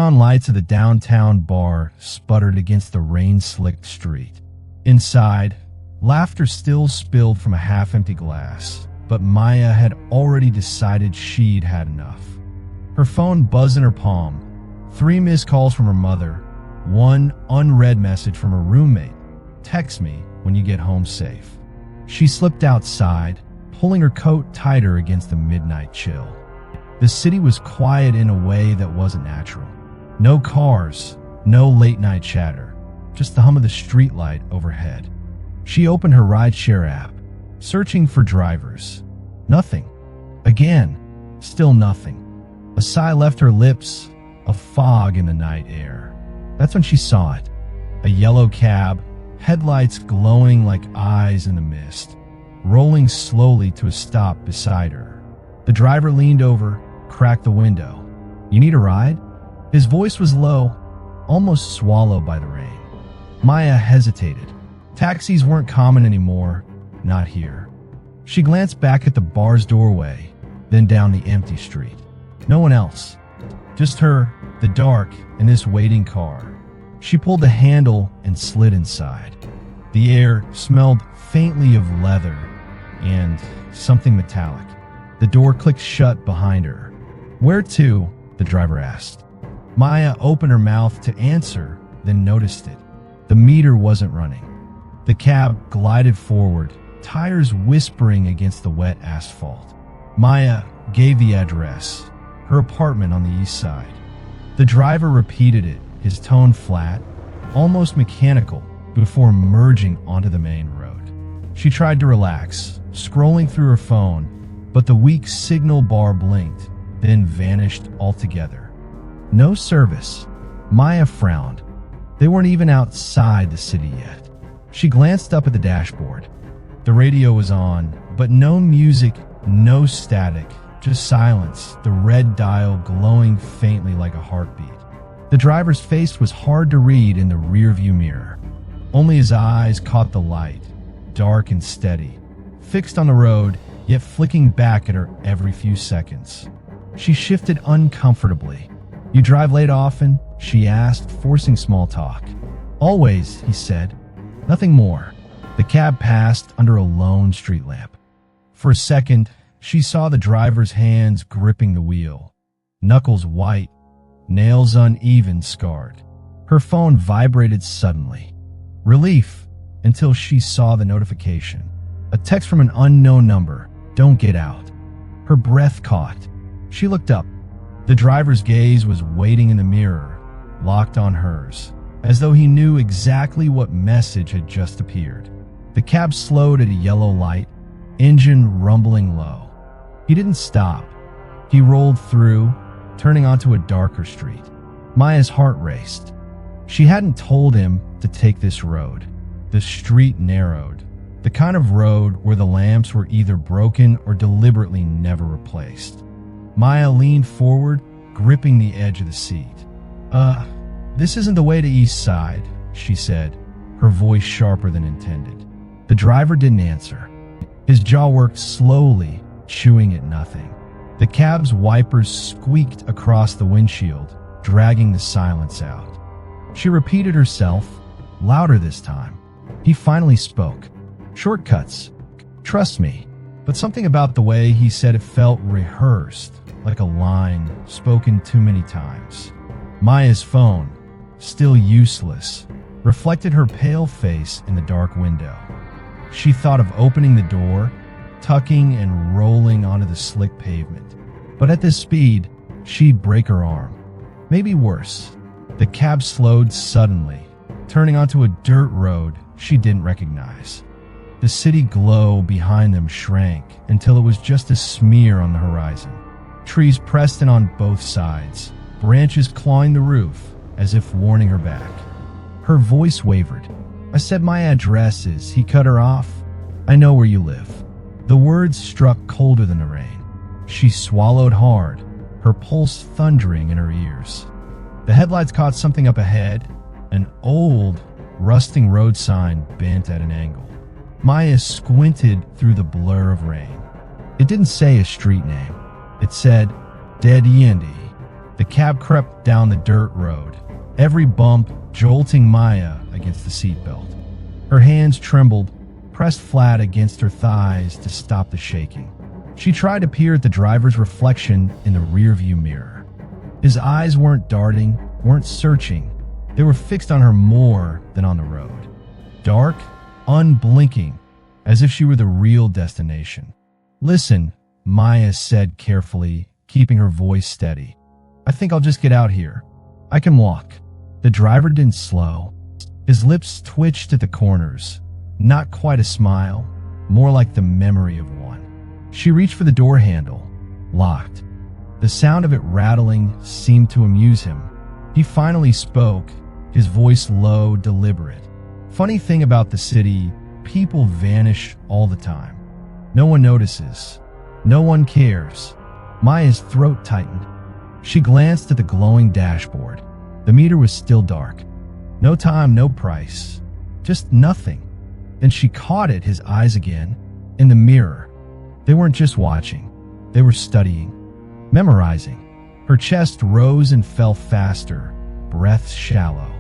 neon lights of the downtown bar sputtered against the rain-slicked street. Inside, laughter still spilled from a half-empty glass, but Maya had already decided she'd had enough. Her phone buzzed in her palm. 3 missed calls from her mother, 1 unread message from her roommate. Text me when you get home safe. She slipped outside, pulling her coat tighter against the midnight chill. The city was quiet in a way that wasn't natural. No cars, no late-night chatter, just the hum of the streetlight overhead. She opened her rideshare app, searching for drivers. Nothing. Again, still nothing. A sigh left her lips, a fog in the night air. That's when she saw it. A yellow cab, headlights glowing like eyes in the mist, rolling slowly to a stop beside her. The driver leaned over, cracked the window. "You need a ride?" His voice was low, almost swallowed by the rain. Maya hesitated. Taxis weren't common anymore, not here. She glanced back at the bar's doorway, then down the empty street. No one else. Just her, the dark, and this waiting car. She pulled the handle and slid inside. The air smelled faintly of leather and something metallic. The door clicked shut behind her. "Where to?" the driver asked. Maya opened her mouth to answer, then noticed it. The meter wasn't running. The cab glided forward, tires whispering against the wet asphalt. Maya gave the address, her apartment on the east side. The driver repeated it, his tone flat, almost mechanical, before merging onto the main road. She tried to relax, scrolling through her phone, but the weak signal bar blinked, then vanished altogether. No service. Maya frowned. They weren't even outside the city yet. She glanced up at the dashboard. The radio was on, but no music, no static, just silence, the red dial glowing faintly like a heartbeat. The driver's face was hard to read in the rearview mirror. Only his eyes caught the light, dark and steady, fixed on the road, yet flicking back at her every few seconds. She shifted uncomfortably. "You drive late often?" she asked, forcing small talk. "Always," he said. Nothing more. The cab passed under a lone street lamp. For a second, she saw the driver's hands gripping the wheel, knuckles white, nails uneven, scarred. Her phone vibrated suddenly. Relief, until she saw the notification. A text from an unknown number. "Don't get out." Her breath caught. She looked up. The driver's gaze was waiting in the mirror, locked on hers, as though he knew exactly what message had just appeared. The cab slowed at a yellow light, engine rumbling low. He didn't stop. He rolled through, turning onto a darker street. Maya's heart raced. She hadn't told him to take this road. The street narrowed, the kind of road where the lamps were either broken or deliberately never replaced. Maya leaned forward, gripping the edge of the seat. This isn't the way to East Side," she said, her voice sharper than intended. The driver didn't answer. His jaw worked slowly, chewing at nothing. The cab's wipers squeaked across the windshield, dragging the silence out. She repeated herself, louder this time. He finally spoke. "Shortcuts. Trust me." But something about the way he said it felt rehearsed, like a line spoken too many times. Maya's phone, still useless, reflected her pale face in the dark window. She thought of opening the door, tucking and rolling onto the slick pavement. But at this speed, she'd break her arm. Maybe worse. The cab slowed suddenly, turning onto a dirt road she didn't recognize. The city glow behind them shrank until it was just a smear on the horizon. Trees pressed in on both sides, branches clawing the roof as if warning her back. Her voice wavered. "I said my address is," he cut her off. "I know where you live." The words struck colder than the rain. She swallowed hard, her pulse thundering in her ears. The headlights caught something up ahead, an old, rusting road sign bent at an angle. Maya squinted through the blur of rain. It didn't say a street name. It said, Dead Yendi. The cab crept down the dirt road, every bump jolting Maya against the seatbelt. Her hands trembled, pressed flat against her thighs to stop the shaking. She tried to peer at the driver's reflection in the rearview mirror. His eyes weren't darting, weren't searching. They were fixed on her more than on the road. Dark, unblinking, as if she were the real destination. "Listen," Maya said carefully, keeping her voice steady. "I think I'll just get out here. I can walk." The driver didn't slow. His lips twitched at the corners. Not quite a smile, more like the memory of one. She reached for the door handle, locked. The sound of it rattling seemed to amuse him. He finally spoke, his voice low, deliberate. "Funny thing about the city, people vanish all the time. No one notices. No one cares." Maya's throat tightened. She glanced at the glowing dashboard. The meter was still dark. No time, no price. Just nothing. Then she caught it, his eyes again, in the mirror. They weren't just watching. They were studying, memorizing. Her chest rose and fell faster, breaths shallow.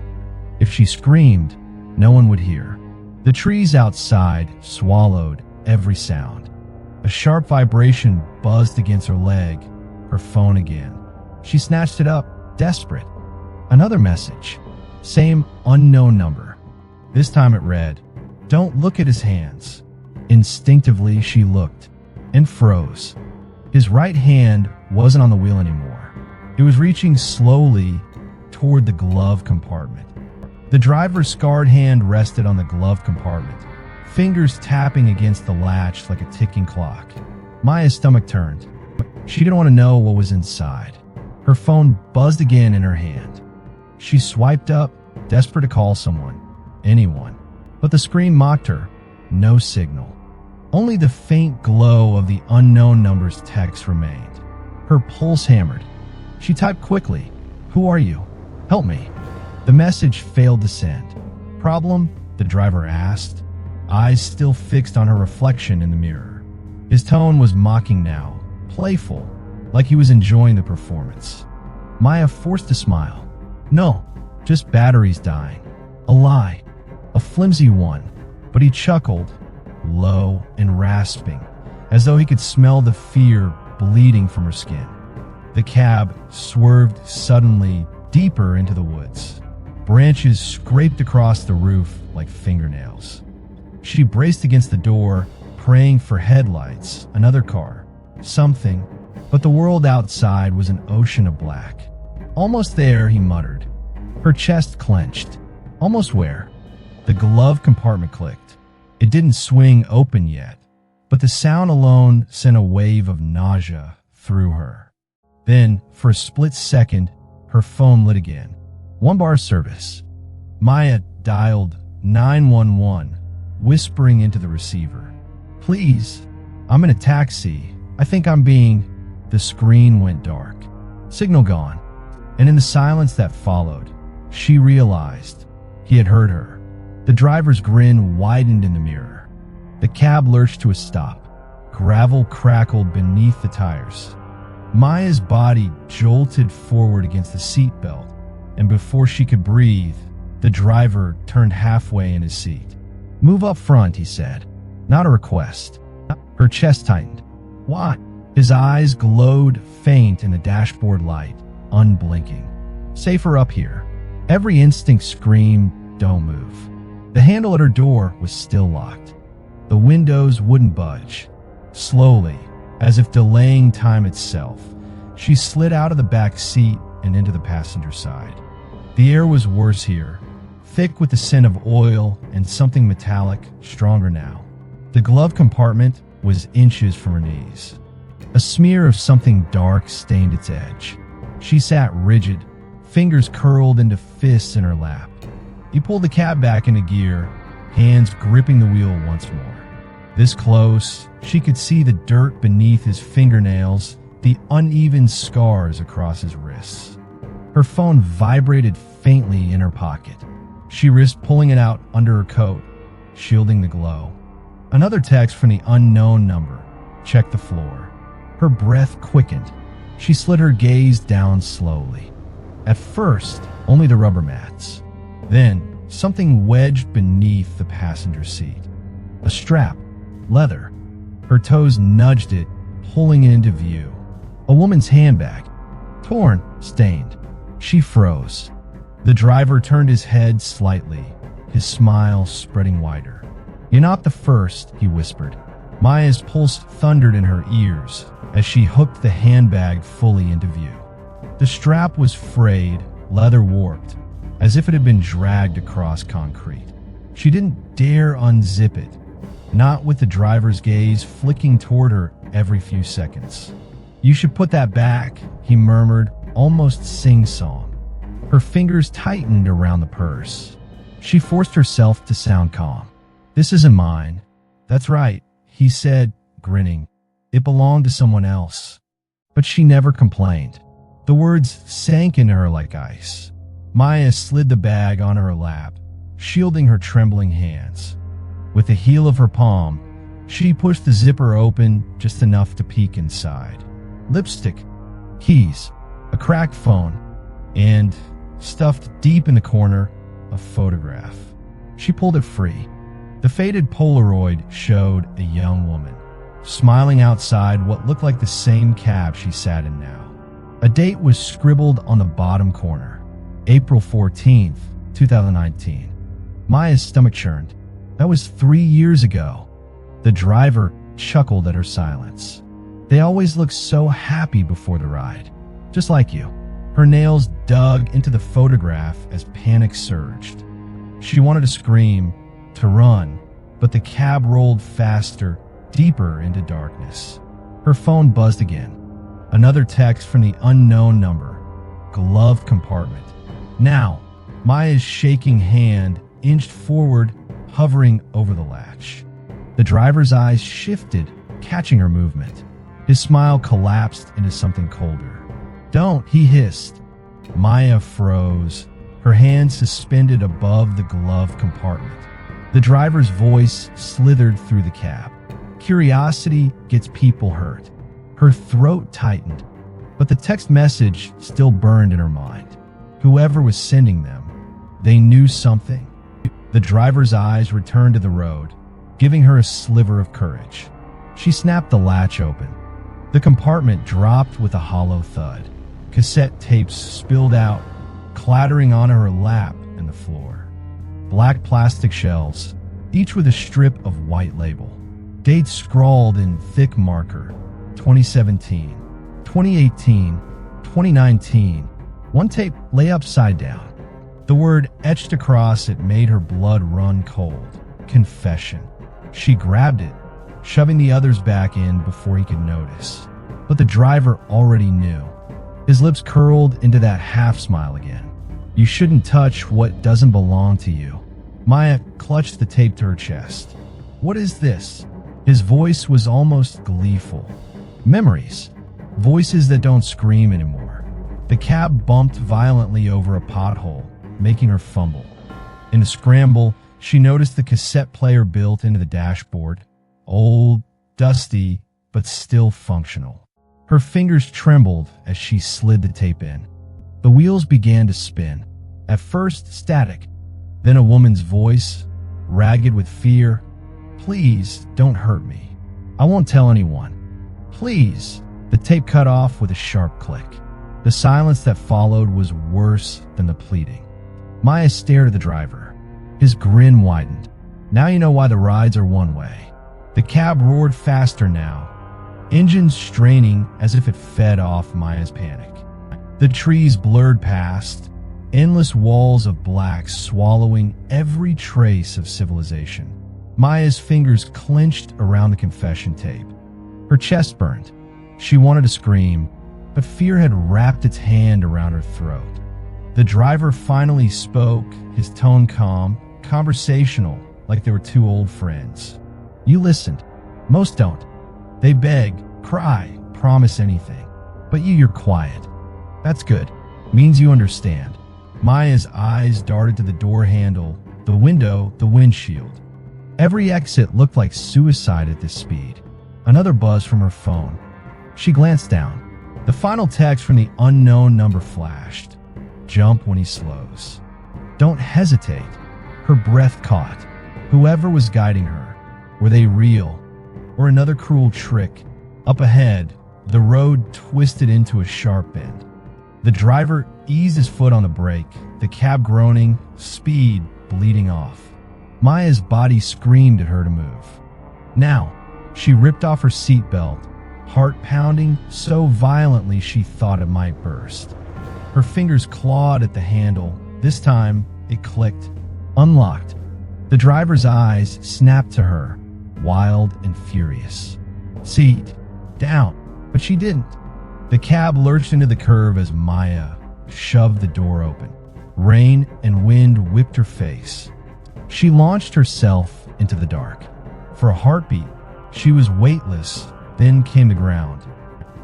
If she screamed, no one would hear. The trees outside swallowed every sound. A sharp vibration buzzed against her leg, her phone again. She snatched it up, desperate. Another message. Same unknown number. This time it read, "Don't look at his hands." Instinctively, she looked and froze. His right hand wasn't on the wheel anymore. It was reaching slowly toward the glove compartment. The driver's scarred hand rested on the glove compartment, fingers tapping against the latch like a ticking clock. Maya's stomach turned. She didn't want to know what was inside. Her phone buzzed again in her hand. She swiped up, desperate to call someone, anyone. But the screen mocked her. No signal. Only the faint glow of the unknown number's text remained. Her pulse hammered. She typed quickly, "Who are you? Help me." The message failed to send. "Problem?" the driver asked, eyes still fixed on her reflection in the mirror. His tone was mocking now, playful, like he was enjoying the performance. Maya forced a smile. "No, just batteries dying. A lie. A flimsy one." But he chuckled, low and rasping, as though he could smell the fear bleeding from her skin. The cab swerved suddenly deeper into the woods. Branches scraped across the roof like fingernails. She braced against the door, praying for headlights, another car, something, but the world outside was an ocean of black. "Almost there," he muttered. Her chest clenched. "Almost where?" The glove compartment clicked. It didn't swing open yet, but the sound alone sent a wave of nausea through her. Then, for a split second, her phone lit again. One-bar service. Maya dialed 911, whispering into the receiver. "Please, I'm in a taxi. I think I'm being..." The screen went dark. Signal gone. And in the silence that followed, she realized he had heard her. The driver's grin widened in the mirror. The cab lurched to a stop. Gravel crackled beneath the tires. Maya's body jolted forward against the seatbelt, and before she could breathe, the driver turned halfway in his seat. "Move up front," he said. Not a request. Her chest tightened. "Why?" His eyes glowed faint in the dashboard light, unblinking. "Safer up here." Every instinct screamed, "Don't move." The handle at her door was still locked. The windows wouldn't budge. Slowly, as if delaying time itself, she slid out of the back seat and into the passenger side. The air was worse here, thick with the scent of oil and something metallic, stronger now. The glove compartment was inches from her knees. A smear of something dark stained its edge. She sat rigid, fingers curled into fists in her lap. He pulled the cab back into gear, hands gripping the wheel once more. This close, she could see the dirt beneath his fingernails, the uneven scars across his wrists. Her phone vibrated faintly in her pocket. She risked pulling it out under her coat, shielding the glow. Another text from the unknown number. Check the floor. Her breath quickened. She slid her gaze down slowly. At first, only the rubber mats. Then, something wedged beneath the passenger seat. A strap, leather. Her toes nudged it, pulling it into view. A woman's handbag, torn, stained. She froze. The driver turned his head slightly, his smile spreading wider. "You're not the first," he whispered. Maya's pulse thundered in her ears as she hooked the handbag fully into view. The strap was frayed, leather warped, as if it had been dragged across concrete. She didn't dare unzip it, not with the driver's gaze flicking toward her every few seconds. "You should put that back," he murmured, almost sing-song. Her fingers tightened around the purse. She forced herself to sound calm. "This isn't mine." "That's right," he said, grinning. "It belonged to someone else." But she never complained. The words sank into her like ice. Maya slid the bag onto her lap, shielding her trembling hands. With the heel of her palm, she pushed the zipper open just enough to peek inside. Lipstick, keys, a cracked phone, and, stuffed deep in the corner, a photograph. She pulled it free. The faded Polaroid showed a young woman, smiling outside what looked like the same cab she sat in now. A date was scribbled on the bottom corner, April 14th, 2019. Maya's stomach churned. That was 3 years ago. The driver chuckled at her silence. "They always look so happy before the ride. Just like you." Her nails dug into the photograph as panic surged. She wanted to scream, to run, but the cab rolled faster, deeper into darkness. Her phone buzzed again. Another text from the unknown number. Glove compartment. Now, Maya's shaking hand inched forward, hovering over the latch. The driver's eyes shifted, catching her movement. His smile collapsed into something colder. "Don't," he hissed. Maya froze, her hands suspended above the glove compartment. The driver's voice slithered through the cab. "Curiosity gets people hurt." Her throat tightened, but the text message still burned in her mind. Whoever was sending them, they knew something. The driver's eyes returned to the road, giving her a sliver of courage. She snapped the latch open. The compartment dropped with a hollow thud. Cassette tapes spilled out, clattering onto her lap and the floor. Black plastic shells, each with a strip of white label. Dates scrawled in thick marker. 2017, 2018, 2019. One tape lay upside down. The word etched across it made her blood run cold. Confession. She grabbed it, shoving the others back in before he could notice. But the driver already knew. His lips curled into that half smile again. "You shouldn't touch what doesn't belong to you." Maya clutched the tape to her chest. "What is this?" His voice was almost gleeful. "Memories. Voices that don't scream anymore." The cab bumped violently over a pothole, making her fumble. In a scramble, she noticed the cassette player built into the dashboard. Old, dusty, but still functional. Her fingers trembled as she slid the tape in. The wheels began to spin. At first, static. Then a woman's voice, ragged with fear. "Please, don't hurt me. I won't tell anyone. Please." The tape cut off with a sharp click. The silence that followed was worse than the pleading. Maya stared at the driver. His grin widened. "Now you know why the rides are one way." The cab roared faster now, engines straining as if it fed off Maya's panic. The trees blurred past, endless walls of black swallowing every trace of civilization. Maya's fingers clenched around the confession tape. Her chest burned. She wanted to scream, but fear had wrapped its hand around her throat. The driver finally spoke, his tone calm, conversational, like they were two old friends. "You listened. Most don't. They beg, cry, promise anything. But you're quiet. That's good. Means you understand." Maya's eyes darted to the door handle, the window, the windshield. Every exit looked like suicide at this speed. Another buzz from her phone. She glanced down. The final text from the unknown number flashed. Jump when he slows. Don't hesitate. Her breath caught. Whoever was guiding her, were they real or another cruel trick? Up ahead, the road twisted into a sharp bend. The driver eased his foot on the brake, the cab groaning, speed bleeding off. Maya's body screamed at her to move. Now, she ripped off her seatbelt, heart pounding so violently she thought it might burst. Her fingers clawed at the handle. This time, it clicked. Unlocked. The driver's eyes snapped to her, wild and furious. Seat. Down. But she didn't. The cab lurched into the curve as Maya shoved the door open. Rain and wind whipped her face. She launched herself into the dark. For a heartbeat, she was weightless, then came to ground.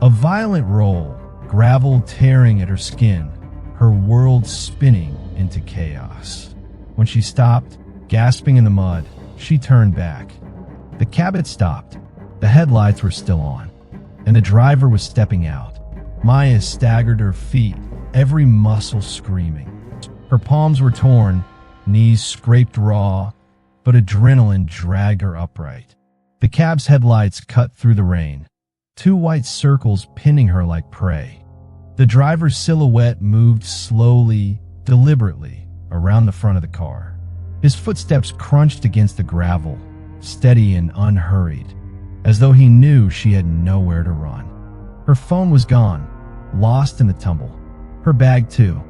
A violent roll, gravel tearing at her skin, her world spinning into chaos. When she stopped, gasping in the mud, she turned back. The cab had stopped. The headlights were still on, and the driver was stepping out. Maya staggered to her feet, every muscle screaming. Her palms were torn, knees scraped raw, but adrenaline dragged her upright. The cab's headlights cut through the rain, two white circles pinning her like prey. The driver's silhouette moved slowly, deliberately, around the front of the car. His footsteps crunched against the gravel, steady and unhurried, as though he knew she had nowhere to run. Her phone was gone, lost in the tumble. Her bag too.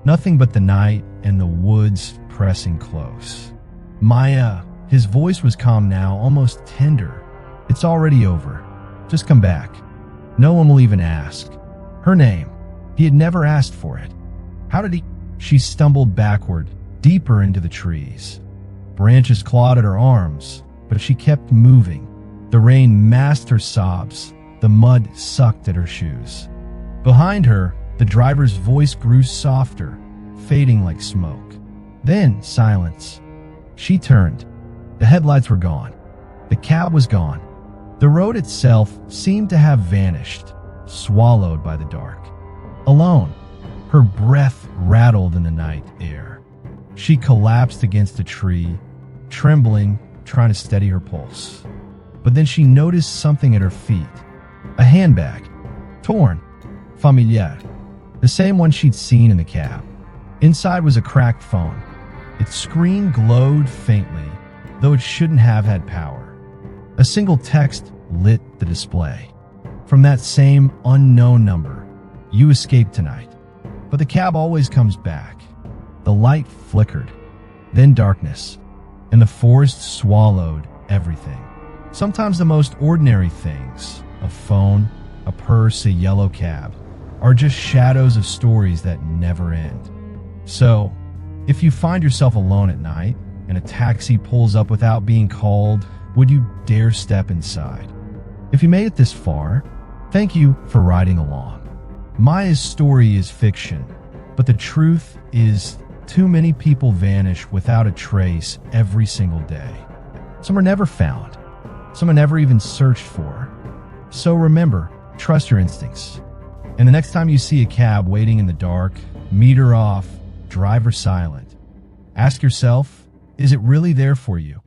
Nothing but the night and the woods pressing close. Maya, his voice was calm now, almost tender. It's already over. Just come back. No one will even ask. Her name. He had never asked for it. How did he? She stumbled backward, deeper into the trees. Branches clawed at her arms, but she kept moving. The rain masked her sobs. The mud sucked at her shoes. Behind her, the driver's voice grew softer, fading like smoke. Then silence. She turned. The headlights were gone. The cab was gone. The road itself seemed to have vanished, swallowed by the dark. Alone, her breath rattled in the night air. She collapsed against a tree, trembling, trying to steady her pulse. But then she noticed something at her feet. A handbag. Torn. Familiar. The same one she'd seen in the cab. Inside was a cracked phone. Its screen glowed faintly, though it shouldn't have had power. A single text lit the display. From that same unknown number, "You escaped tonight, but the cab always comes back." The light flickered, then darkness, and the forest swallowed everything. Sometimes the most ordinary things, a phone, a purse, a yellow cab, are just shadows of stories that never end. So, if you find yourself alone at night and a taxi pulls up without being called, would you dare step inside? If you made it this far, thank you for riding along. Maya's story is fiction, but the truth is too many people vanish without a trace every single day. Some are never found. Some are never even searched for. So remember, trust your instincts. And the next time you see a cab waiting in the dark, meter off, driver silent, ask yourself, is it really there for you?